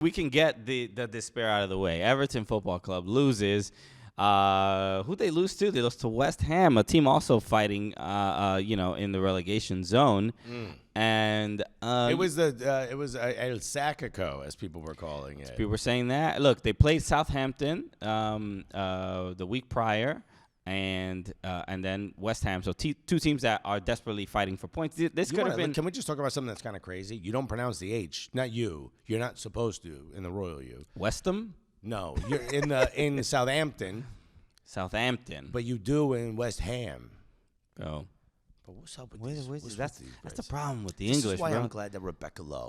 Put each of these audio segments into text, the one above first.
We can get the despair out of the way. Everton Football Club loses. Who they lose to? They lost to West Ham, a team also fighting, in the relegation zone. And it was El Sacico, as people were calling it. people were saying that. Look, they played Southampton the week prior. And then West Ham. So two teams that are desperately fighting for points. This could have been. Can we just talk about something that's kind of crazy? You don't pronounce the H. Not you. You're not supposed to in the Royal U. West Ham? No, you're in Southampton. Southampton. But you do in West Ham. Oh. But what's up with this? That's the problem with the This English, is why bro. I'm glad that Rebecca Lowe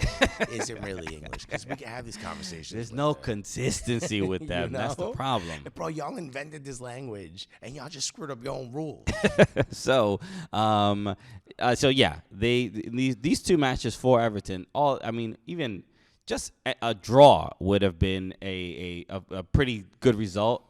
isn't really English, because we can have these conversations. There's with no her. consistency with them. That's the problem. Bro, y'all invented this language, and y'all just screwed up your own rules. So these two matches for Everton, even just a draw would have been a pretty good result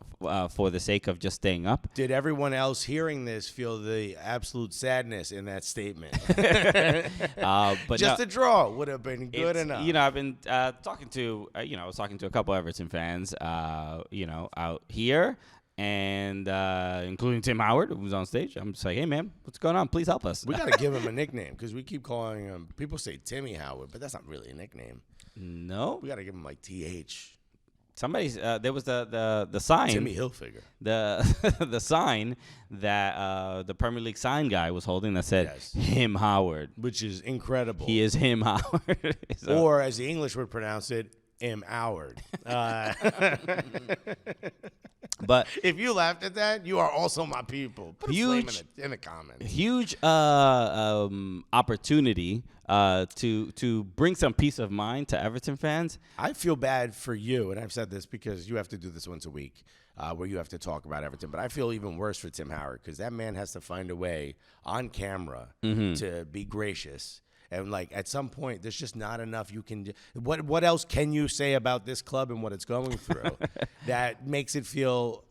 for the sake of just staying up. Did everyone else hearing this feel the absolute sadness in that statement? But just a draw would have been good enough. I've been talking to I was talking to a couple Everton fans out here, and including Tim Howard, who was on stage. I'm just like, hey man, what's going on? Please help us. We got to give him a nickname, because we keep calling him. People say Timmy Howard, but that's not really a nickname. No, we got to give him like TH. Somebody's there was the sign. Timmy Hilfiger. The sign that the Premier League sign guy was holding that said him Howard, which is incredible. He is him Howard. So, or as the English would pronounce it, him Howard. But if you laughed at that, you are also my people. Put a flame in the comments. Huge opportunity to bring some peace of mind to Everton fans. I feel bad for you, and I've said this because you have to do this once a week, where you have to talk about Everton. But I feel even worse for Tim Howard, because that man has to find a way on camera to be gracious. And, like, at some point, there's just not enough you can do. What else can you say about this club and what it's going through that makes it feel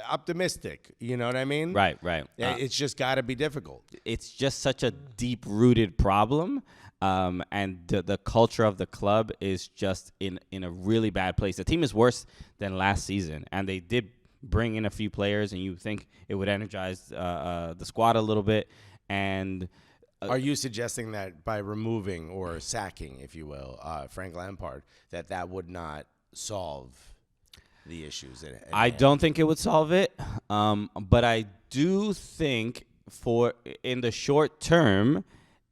optimistic? You know what I mean? Right. It's just got to be difficult. It's just such a deep-rooted problem, and the culture of the club is just in a really bad place. The team is worse than last season, and they did bring in a few players, and you think it would energize the squad a little bit, and... Are you suggesting that by removing or sacking, if you will, Frank Lampard, that would not solve the issues? I don't think it would solve it, but I do think in the short term,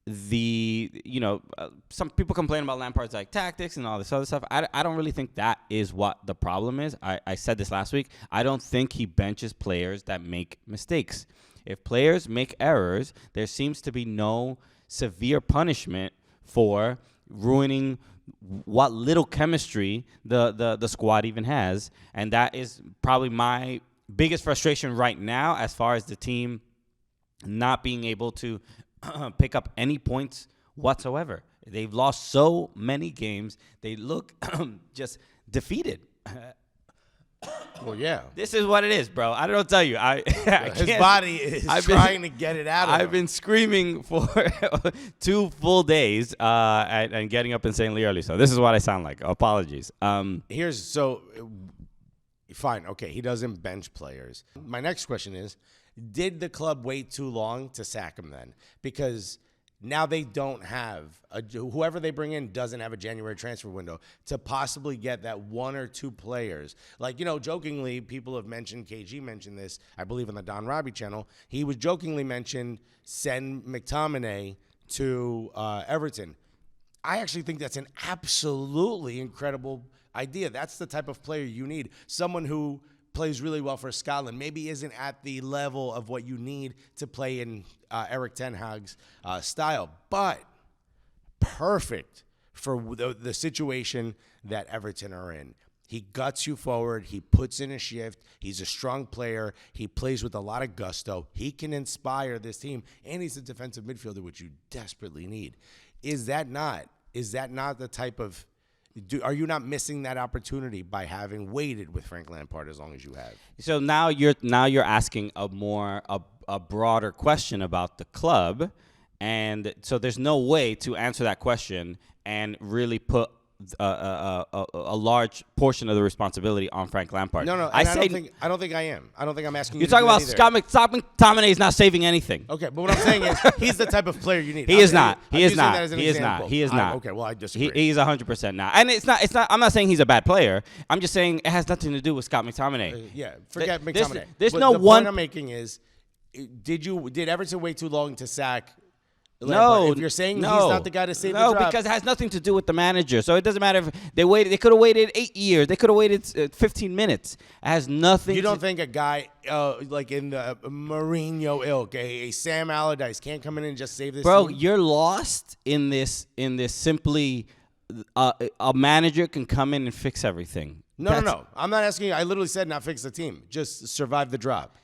some people complain about Lampard's like tactics and all this other stuff. I don't really think that is what the problem is. I said this last week. I don't think he benches players that make mistakes. If players make errors, there seems to be no severe punishment for ruining what little chemistry the squad even has. And that is probably my biggest frustration right now, as far as the team not being able to pick up any points whatsoever. They've lost so many games. They look just defeated. Well, yeah. This is what it is, bro. I don't tell you. His body is trying to get it out of him. I've been screaming for 2 full days and getting up insanely early. So this is what I sound like. Apologies. Fine. Okay, he doesn't bench players. My next question is, did the club wait too long to sack him then? Because now they don't have whoever they bring in doesn't have a January transfer window to possibly get that 1 or 2 players. Like, jokingly, people have mentioned, KG mentioned this, I believe, on the Don Robbie channel. He was jokingly mentioned send McTominay to Everton. I actually think that's an absolutely incredible idea. That's the type of player you need. Someone who plays really well for Scotland, maybe isn't at the level of what you need to play in Erik ten Hag's style, but perfect for the situation that Everton are in. He guts you forward. He puts in a shift. He's a strong player. He plays with a lot of gusto. He can inspire this team, and he's a defensive midfielder, which you desperately need. Is that not the type of... Are you not missing that opportunity by having waited with Frank Lampard as long as you have? So now you're asking a broader question about the club, and so there's no way to answer that question and really put a large portion of the responsibility on Frank Lampard. No, I don't think I am. I don't think I'm asking you. You're talking about Scott McTominay is not saving anything. Okay, but what I'm saying is he's the type of player you need. He is not. He is not. He is not. Okay, well I disagree. He's 100% not. And it's not. I'm not saying he's a bad player. I'm just saying it has nothing to do with Scott McTominay. Forget McTominay. There's but no the one. point I'm making is, did Everton wait too long to sack? No, if you're saying he's not the guy to save the job. No, because it has nothing to do with the manager. So it doesn't matter if they waited. They could have waited 8 years. They could have waited 15 minutes. It has nothing. You don't think a guy like in the Mourinho ilk, a Sam Allardyce, can't come in and just save this? Bro, team? you're lost in this. Simply, a manager can come in and fix everything. No. I'm not asking you. I literally said not fix the team, just survive the drop.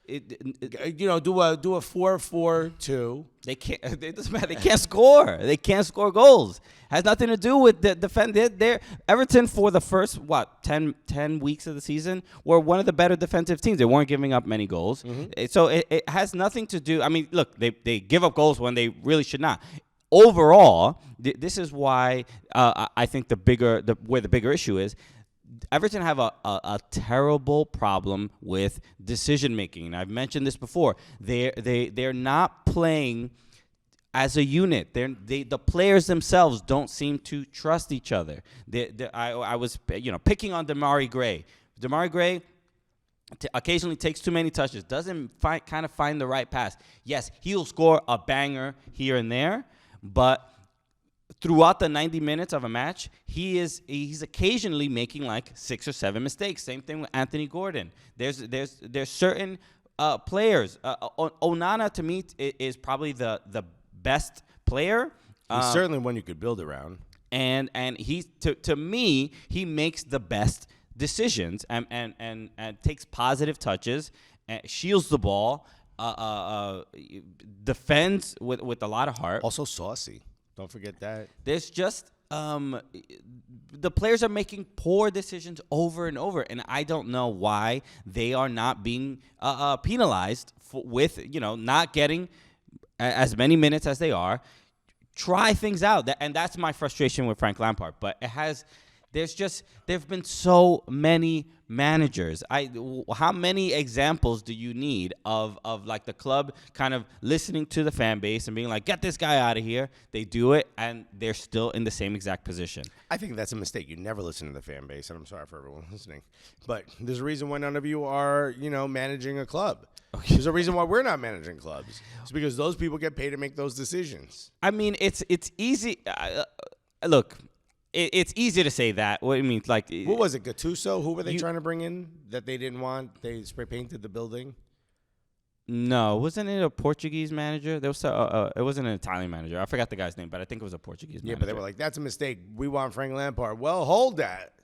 Do a 4-4-2. They can't. It doesn't matter. They can't score. They can't score goals. Has nothing to do with the defense. They're Everton for the first 10 weeks of the season were one of the better defensive teams. They weren't giving up many goals. Mm-hmm. So it has nothing to do. I mean, look, they give up goals when they really should not. Overall, this is why I think where the bigger issue is. Everton have a terrible problem with decision making, and I've mentioned this before. They're not playing as a unit. The players themselves don't seem to trust each other. I was picking on Demarai Gray. Demarai Gray occasionally takes too many touches, doesn't find the right pass. Yes, he'll score a banger here and there, but throughout the 90 minutes of a match, he's occasionally making like 6 or 7 mistakes. Same thing with Anthony Gordon. There's certain players. Onana to me is probably the best player. He's certainly one you could build around. And he to me he makes the best decisions and takes positive touches, shields the ball, defends with a lot of heart. Also saucy. Don't forget that. There's just the players are making poor decisions over and over, and I don't know why they are not being penalized with not getting as many minutes as they are. Try things out, and that's my frustration with Frank Lampard. But there've been so many managers. How many examples do you need of like the club kind of listening to the fan base and being like, get this guy out of here? They do it, and they're still in the same exact position. I think that's a mistake. You never listen to the fan base, and I'm sorry for everyone listening. But there's a reason why none of you are, managing a club. Okay. There's a reason why we're not managing clubs. It's because those people get paid to make those decisions. I mean, it's easy. Look. It's easy to say that. What do you mean? Like, what was it? Gattuso? Who were they trying to bring in that they didn't want? They spray painted the building. No, wasn't it a Portuguese manager? There was it wasn't an Italian manager. I forgot the guy's name, but I think it was a Portuguese manager. Yeah, but they were like, "That's a mistake. We want Frank Lampard." Well, hold that.